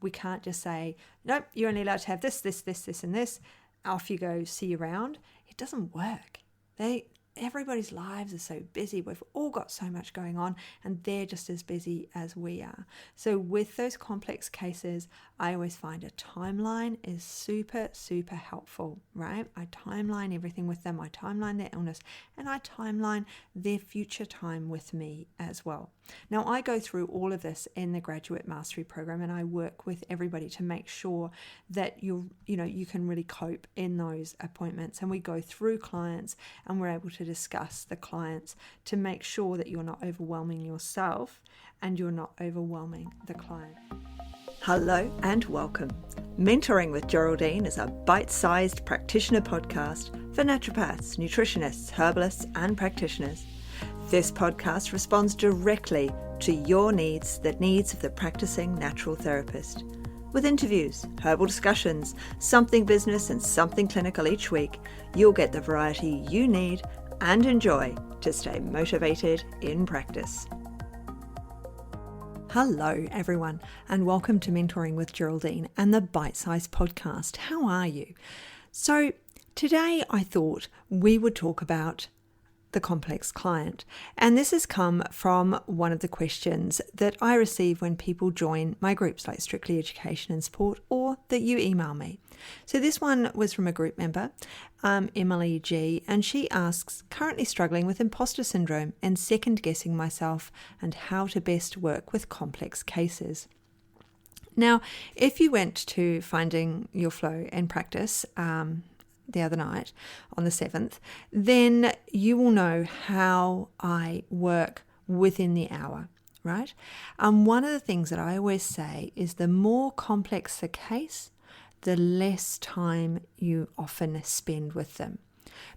We can't just say, nope, you're only allowed to have this, this, this, this, and this. Off you go, see you around. It doesn't work. Everybody's lives are so busy. We've all got so much going on, and they're just as busy as we are. So with those complex cases, I always find a timeline is super, super helpful, right? I timeline everything with them. I timeline their illness, and I timeline their future time with me as well. Now, I go through all of this in the Graduate Mastery Program, and I work with everybody to make sure that you can really cope in those appointments. And we go through clients, and we're able to discuss the clients to make sure that you're not overwhelming yourself and you're not overwhelming the client. Hello and welcome. Mentoring with Geraldine is a bite-sized practitioner podcast for naturopaths, nutritionists, herbalists, and practitioners. This podcast responds directly to your needs, the needs of the practicing natural therapist. With interviews, herbal discussions, something business and something clinical each week, you'll get the variety you need and enjoy to stay motivated in practice. Hello everyone, and welcome to Mentoring with Geraldine and the Bite Size Podcast. How are you? So today I thought we would talk about the complex client. And this has come from one of the questions that I receive when people join my groups like Strictly Education and Support, or that you email me. So this one was from a group member, Emily G, and she asks, currently struggling with imposter syndrome and second guessing myself and how to best work with complex cases. Now, if you went to Finding Your Flow in Practice, the other night on the 7th, then you will know how I work within the hour, right? One of the things that I always say is the more complex the case, the less time you often spend with them.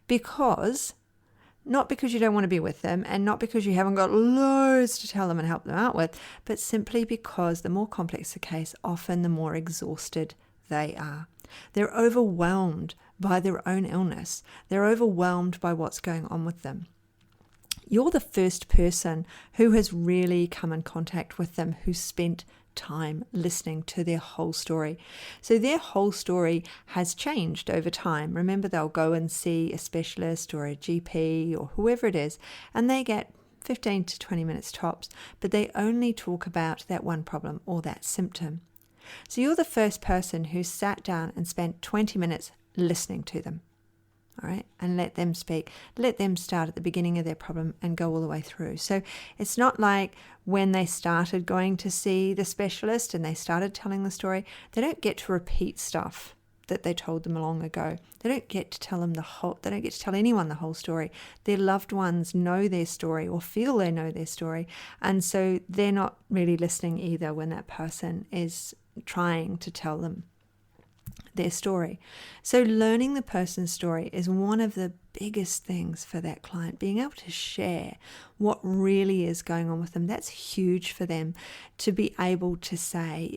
Not because you don't want to be with them and not because you haven't got loads to tell them and help them out with, but simply because the more complex the case, often the more exhausted they are. They're overwhelmed by their own illness. They're overwhelmed by what's going on with them. You're the first person who has really come in contact with them, who spent time listening to their whole story. So their whole story has changed over time. Remember, they'll go and see a specialist or a GP or whoever it is, and they get 15 to 20 minutes tops, but they only talk about that one problem or that symptom. So you're the first person who sat down and spent 20 minutes listening to them, all right, and let them speak. Let them start at the beginning of their problem and go all the way through. So it's not like when they started going to see the specialist and they started telling the story, they don't get to repeat stuff that they told them long ago. They don't get to tell them they don't get to tell anyone the whole story. Their loved ones know their story or feel they know their story. And so they're not really listening either when that person is trying to tell them their story. So learning the person's story is one of the biggest things for that client. Being able to share what really is going on with them, that's huge for them to be able to say,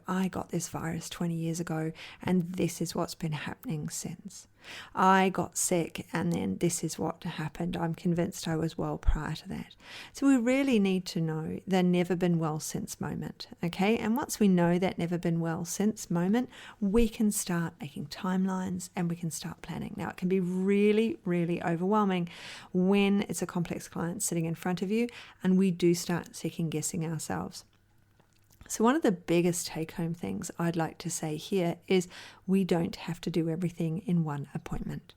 I got this virus 20 years ago and this is what's been happening since. I got sick and then this is what happened. I'm convinced I was well prior to that. So we really need to know the never been well since moment, okay? And once we know that never been well since moment, we can start making timelines and we can start planning. Now, it can be really, really overwhelming when it's a complex client sitting in front of you and we do start second guessing ourselves. So one of the biggest take-home things I'd like to say here is we don't have to do everything in one appointment.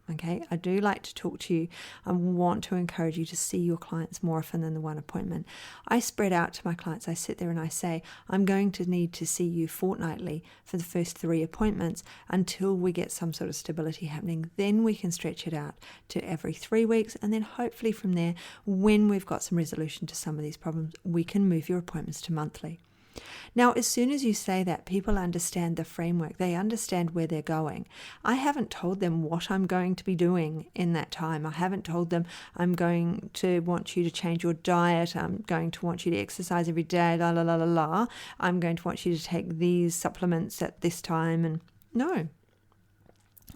Okay, I do like to talk to you. I want to encourage you to see your clients more often than the one appointment. I spread out to my clients. I sit there and I say, I'm going to need to see you fortnightly for the first 3 appointments until we get some sort of stability happening. Then we can stretch it out to every 3 weeks. And then hopefully from there, when we've got some resolution to some of these problems, we can move your appointments to monthly. Now, as soon as you say that, people understand the framework. They understand where they're going. I haven't told them what I'm going to be doing in that time. I haven't told them I'm going to want you to change your diet. I'm going to want you to exercise every day, la, la, la, la, la. I'm going to want you to take these supplements at this time. And no,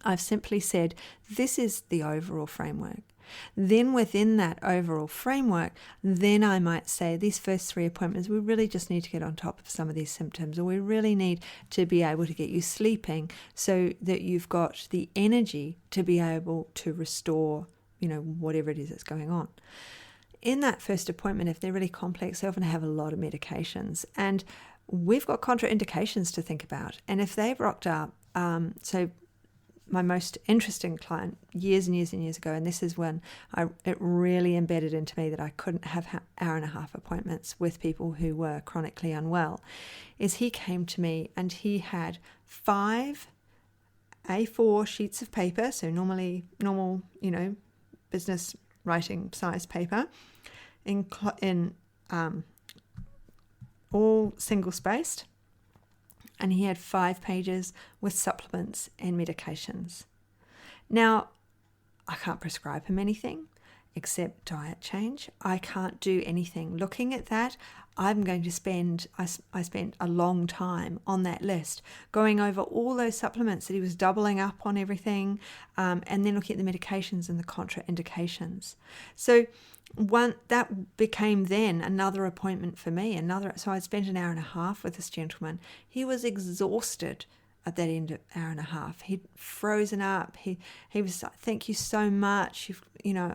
I've simply said, this is the overall framework. Then within that overall framework, then I might say these first 3 appointments, we really just need to get on top of some of these symptoms, or we really need to be able to get you sleeping so that you've got the energy to be able to restore, whatever it is that's going on. In that first appointment, if they're really complex, they often have a lot of medications, and we've got contraindications to think about. And if they've rocked up, so my most interesting client years and years and years ago, and this is when it really embedded into me that I couldn't have hour-and-a-half appointments with people who were chronically unwell, is he came to me and he had 5 A4 sheets of paper, so normal, business writing size paper, in all single spaced, and he had 5 pages with supplements and medications. Now, I can't prescribe him anything except diet change. I can't do anything. Looking at that, I'm going to spend, I spent a long time on that list, going over all those supplements that he was doubling up on everything, and then looking at the medications and the contraindications. So that became then another appointment for me. So I spent an hour-and-a-half with this gentleman. He was exhausted at that end of hour-and-a-half. He'd frozen up. He was like, "Thank you so much. You've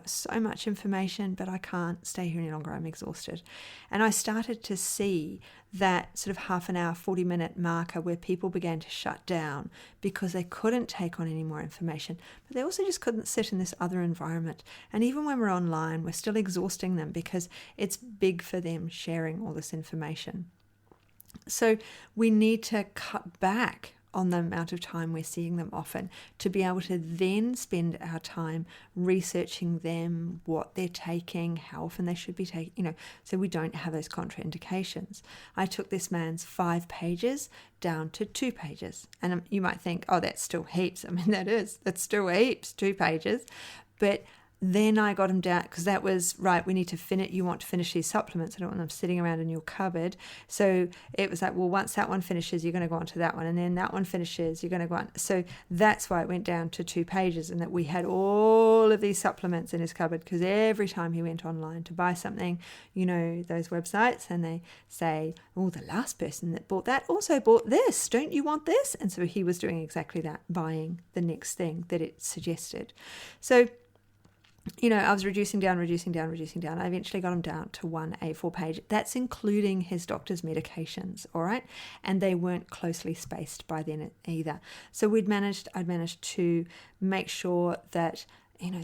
so much information, but I can't stay here any longer. I'm exhausted." And I started to see that sort of half an hour, 40-minute marker where people began to shut down because they couldn't take on any more information, but they also just couldn't sit in this other environment. And even when we're online, we're still exhausting them because it's big for them sharing all this information. So we need to cut back on the amount of time we're seeing them often to be able to then spend our time researching them, what they're taking, how often they should be taking, so we don't have those contraindications. I took this man's 5 pages down to 2 pages. And you might think, oh, that's still heaps. I mean, that's still heaps, 2 pages. But then I got him down, because that was, right, we need to finish, you want to finish these supplements. I don't want them sitting around in your cupboard. So it was like, well, once that one finishes, you're going to go on to that one. And then that one finishes, you're going to go on. So that's why it went down to 2 pages, and that we had all of these supplements in his cupboard, because every time he went online to buy something, those websites, and they say, oh, the last person that bought that also bought this. Don't you want this? And so he was doing exactly that, buying the next thing that it suggested. So I was reducing down. I eventually got him down to 1 A4 page. That's including his doctor's medications, all right? And they weren't closely spaced by then either. So I'd managed to make sure that,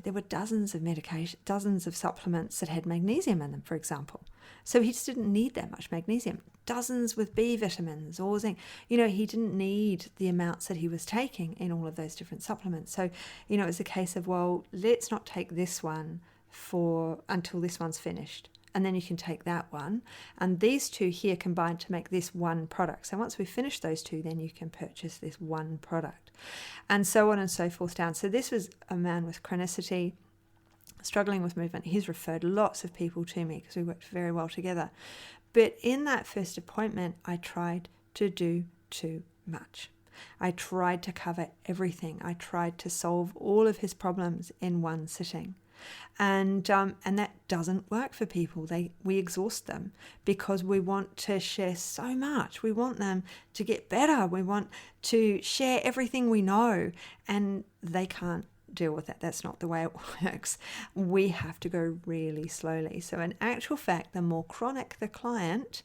there were dozens of supplements that had magnesium in them, for example. So he just didn't need that much magnesium. Dozens with B vitamins or zinc. He didn't need the amounts that he was taking in all of those different supplements. So, it was a case of, well, let's not take this one until this one's finished. And then you can take that one. And these 2 here combine to make this one product. So once we finish those 2, then you can purchase this one product. And so on and so forth down. So this was a man with chronicity, struggling with movement. He's referred lots of people to me because we worked very well together. But in that first appointment, I tried to do too much. I tried to cover everything. I tried to solve all of his problems in one sitting. And that doesn't work for people. We exhaust them because we want to share so much. We want them to get better. We want to share everything we know, and they can't deal with that. That's not the way it works. We have to go really slowly. So in actual fact, the more chronic the client,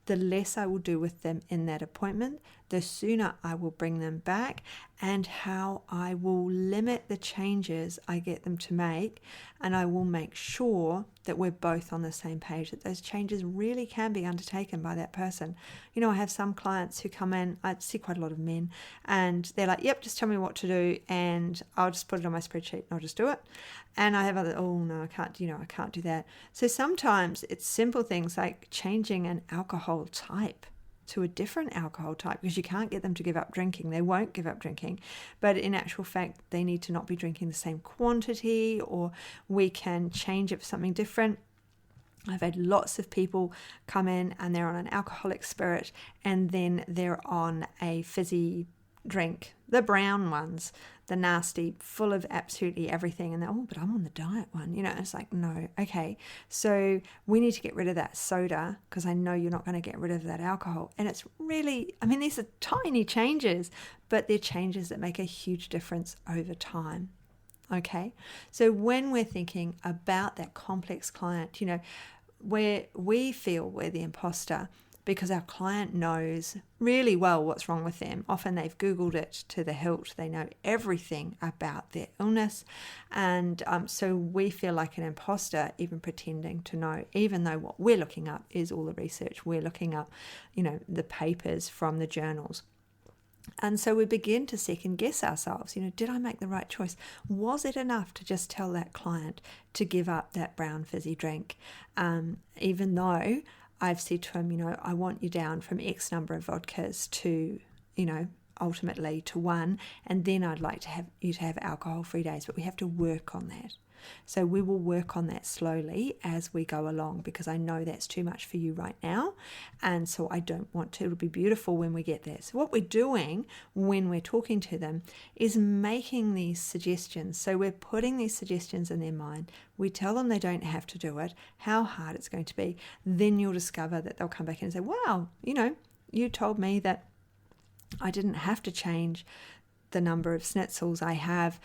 the less I will do with them in that appointment, the sooner I will bring them back, and how I will limit the changes I get them to make, and I will make sure that we're both on the same page, that those changes really can be undertaken by that person. I have some clients who come in, I see quite a lot of men, and they're like, yep, just tell me what to do, and I'll just put it on my spreadsheet and I'll just do it. And I have other, oh no, I can't do that. So sometimes it's simple things like changing an alcohol type to a different alcohol type, because you can't get them to give up drinking. They won't give up drinking, but in actual fact, they need to not be drinking the same quantity, or we can change it for something different. I've had lots of people come in and they're on an alcoholic spirit, and then they're on a fizzy drink, the brown ones, the nasty, full of absolutely everything. And but I'm on the diet one, it's like, no, okay. So we need to get rid of that soda because I know you're not going to get rid of that alcohol. And it's really, these are tiny changes, but they're changes that make a huge difference over time. Okay. So when we're thinking about that complex client, where we feel we're the imposter, because our client knows really well what's wrong with them. Often they've Googled it to the hilt. They know everything about their illness. And so we feel like an imposter even pretending to know, even though what we're looking up is all the research. We're looking up, the papers from the journals. And so we begin to second guess ourselves. Did I make the right choice? Was it enough to just tell that client to give up that brown fizzy drink? Even though I've said to him, I want you down from X number of vodkas to, ultimately to 1. And then I'd like to have you to have alcohol-free days, but we have to work on that. So we will work on that slowly as we go along, because I know that's too much for you right now. And so I don't want to. It'll be beautiful when we get there. So what we're doing when we're talking to them is making these suggestions. So we're putting these suggestions in their mind. We tell them they don't have to do it, how hard it's going to be. Then you'll discover that they'll come back and say, wow, you told me that I didn't have to change the number of schnitzels I have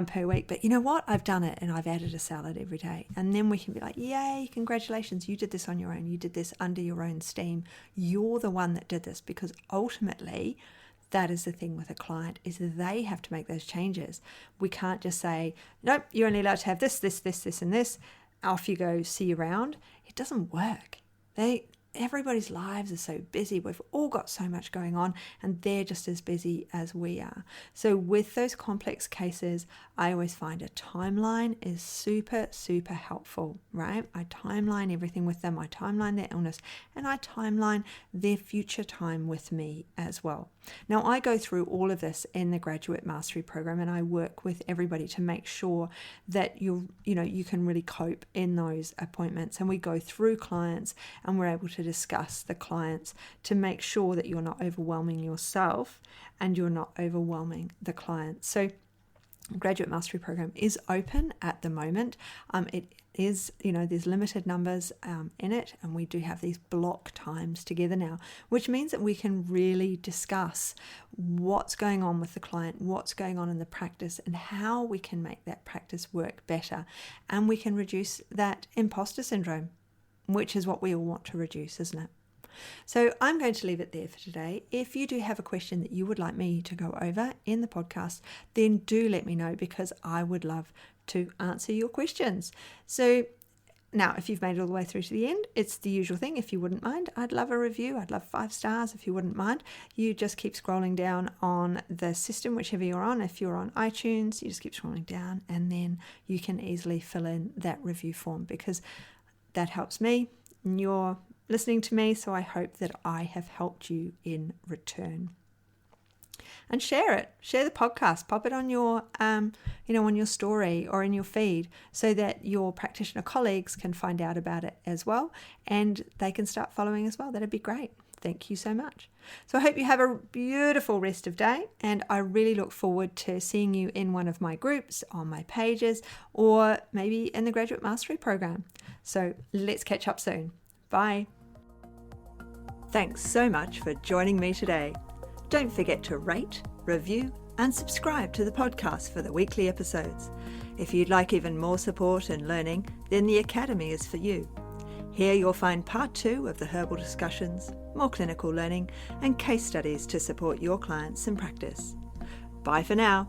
per week, but you know what? I've done it and I've added a salad every day. And then we can be like, yay, congratulations, you did this on your own. You did this under your own steam. You're the one that did this, because ultimately that is the thing with a client, is they have to make those changes. We can't just say, nope, you're only allowed to have this, and this. Off you go, see you around. It doesn't work. Everybody's lives are so busy. We've all got so much going on, and they're just as busy as we are. So with those complex cases, I always find a timeline is super, super helpful, right? I timeline everything with them. I timeline their illness, and I timeline their future time with me as well. Now, I go through all of this in the Graduate Mastery Program, and I work with everybody to make sure that you can really cope in those appointments. And we go through clients, and we're able to discuss the clients to make sure that you're not overwhelming yourself and you're not overwhelming the client. So Graduate Mastery Program is open at the moment. It is, there's limited numbers in it, and we do have these block times together now, which means that we can really discuss what's going on with the client, what's going on in the practice, and how we can make that practice work better. And we can reduce that imposter syndrome, which is what we all want to reduce, isn't it? So I'm going to leave it there for today. If you do have a question that you would like me to go over in the podcast, then do let me know, because I would love to answer your questions. So now, if you've made it all the way through to the end, it's the usual thing. If you wouldn't mind, I'd love a review. I'd love 5 stars if you wouldn't mind. You just keep scrolling down on the system, whichever you're on. If you're on iTunes, you just keep scrolling down, and then you can easily fill in that review form, because that helps me. And you're listening to me, so I hope that I have helped you in return. And share it. Share the podcast. Pop it on your, on your story or in your feed, so that your practitioner colleagues can find out about it as well, and they can start following as well. That'd be great. Thank you so much. So I hope you have a beautiful rest of day, and I really look forward to seeing you in one of my groups, on my pages, or maybe in the Graduate Mastery Program. So let's catch up soon. Bye. Thanks so much for joining me today. Don't forget to rate, review, and subscribe to the podcast for the weekly episodes. If you'd like even more support and learning, then the Academy is for you. Here you'll find part 2 of the herbal discussions, more clinical learning, and case studies to support your clients in practice. Bye for now.